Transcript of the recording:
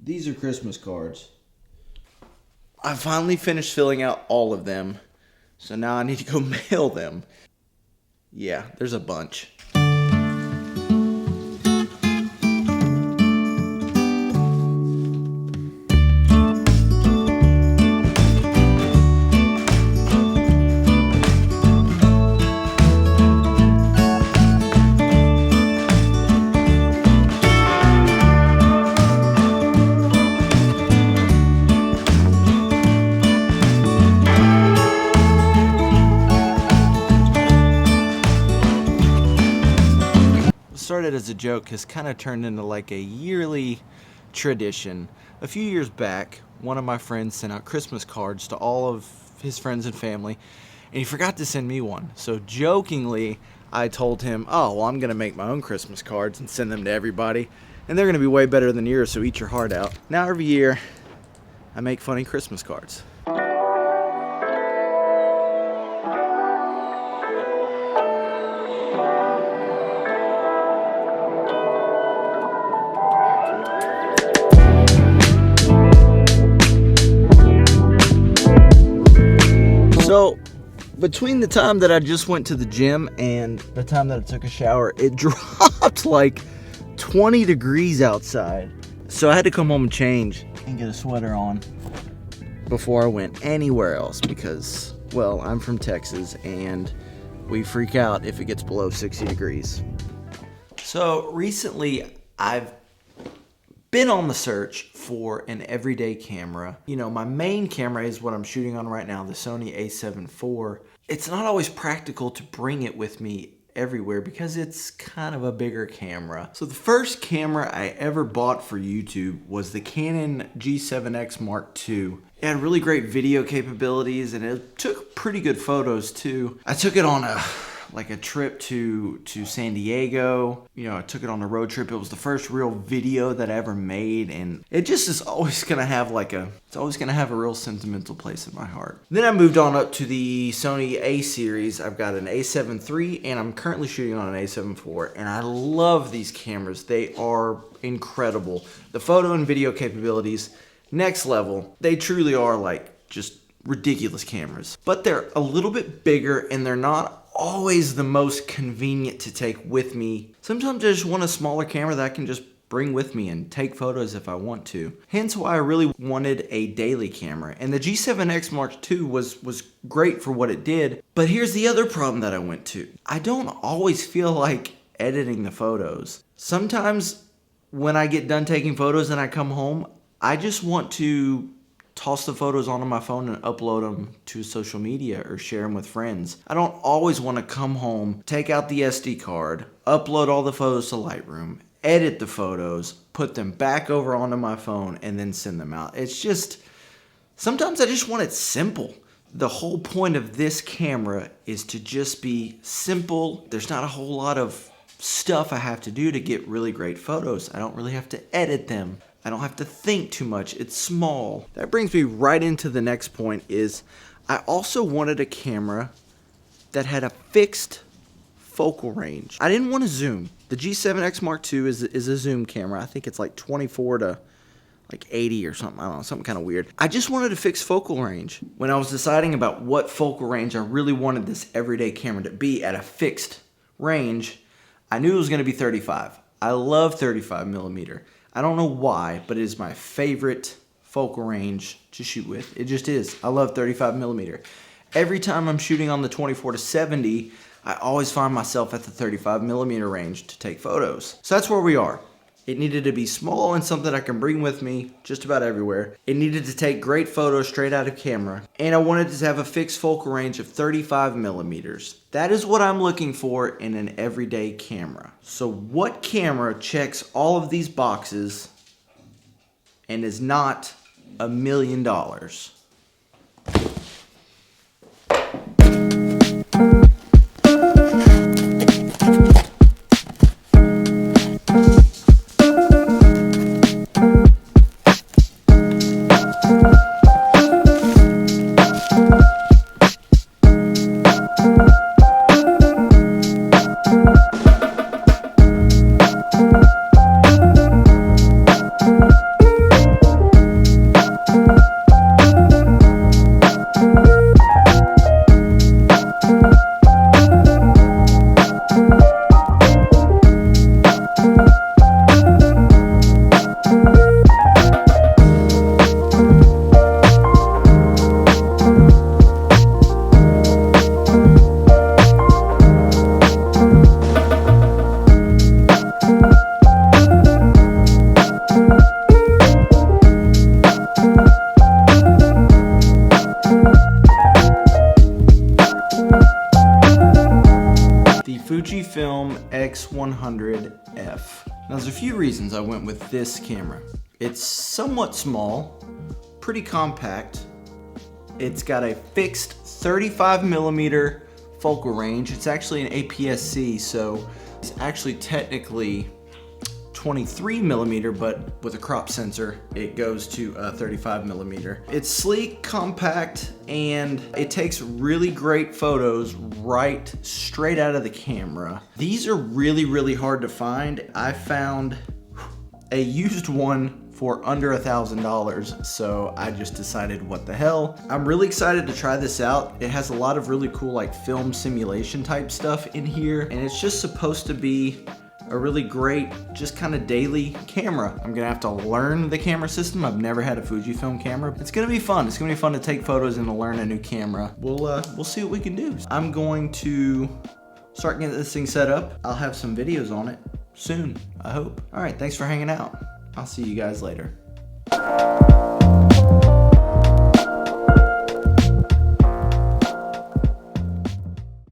These are Christmas cards. I finally finished filling out all of them, so now I need to go mail them. Yeah, there's a bunch. Started as a joke has kind of turned into like a yearly tradition. A few years back, one of my friends sent out Christmas cards to all of his friends and family, and he forgot to send me one. So jokingly, I told him, oh, well, I'm going to make my own Christmas cards and send them to everybody, and they're going to be way better than yours, so eat your heart out. Now every year, I make funny Christmas cards. So, between the time that I just went to the gym and the time that I took a shower, it dropped like 20 degrees outside. So I had to come home and change and get a sweater on before I went anywhere else because, well, I'm from Texas and we freak out if it gets below 60 degrees. So recently I've been on the search for an everyday camera. You know, my main camera is what I'm shooting on right now, the Sony a7 IV. It's not always practical to bring it with me everywhere because it's kind of a bigger camera. So the first camera I ever bought for YouTube was the Canon G7X Mark II. It had really great video capabilities and it took pretty good photos too. I took it on a trip to San Diego. You know, I took it on a road trip. It was the first real video that I ever made, and it just is always gonna have a real sentimental place in my heart. Then I moved on up to the Sony A series. I've got an a7 III, and I'm currently shooting on an a7 IV, and I love these cameras. They are incredible. The photo and video capabilities, next level. They truly are like just ridiculous cameras. But they're a little bit bigger, and they're not always the most convenient to take with me. Sometimes I just want a smaller camera that I can just bring with me and take photos if I want to. Hence why I really wanted a daily camera. And the G7X Mark II was great for what it did. But here's the other problem that I went to. I don't always feel like editing the photos. Sometimes when I get done taking photos and I come home, I just want to toss the photos onto my phone and upload them to social media or share them with friends. I don't always want to come home, take out the SD card, upload all the photos to Lightroom, edit the photos, put them back over onto my phone, and then send them out. It's just, sometimes I just want it simple. The whole point of this camera is to just be simple. There's not a whole lot of stuff I have to do to get really great photos. I don't really have to edit them. I don't have to think too much. It's small. That brings me right into the next point is I also wanted a camera that had a fixed focal range. I didn't want to zoom. The G7X Mark II is a zoom camera. I think it's like 24 to like 80 or something. I don't know, something kind of weird. I just wanted a fixed focal range. When I was deciding about what focal range I really wanted this everyday camera to be at a fixed range, I knew it was going to be 35. I love 35 millimeter. I don't know why, but it is my favorite focal range to shoot with. It just is. I love 35 millimeter. Every time I'm shooting on the 24 to 70, I always find myself at the 35 millimeter range to take photos. So that's where we are. It needed to be small and something I can bring with me just about everywhere. It needed to take great photos straight out of camera. And I wanted it to have a fixed focal range of 35 millimeters. That is what I'm looking for in an everyday camera. So what camera checks all of these boxes and is not $1 million? X100F. Now there's a few reasons I went with this camera. It's somewhat small, pretty compact. It's got a fixed 35mm focal range. It's actually an APS-C, so it's actually technically 23mm, but with a crop sensor, it goes to 35mm. It's sleek, compact, and it takes really great photos right straight out of the camera. These are really, really hard to find. I found a used one for under $1,000, so I just decided what the hell. I'm really excited to try this out. It has a lot of really cool like film simulation type stuff in here, and it's just supposed to be a really great, just kind of daily camera. I'm gonna have to learn the camera system. I've never had a Fujifilm camera. It's gonna be fun. It's gonna be fun to take photos and to learn a new camera. We'll see what we can do. I'm going to start getting this thing set up. I'll have some videos on it soon, I hope. All right, thanks for hanging out. I'll see you guys later.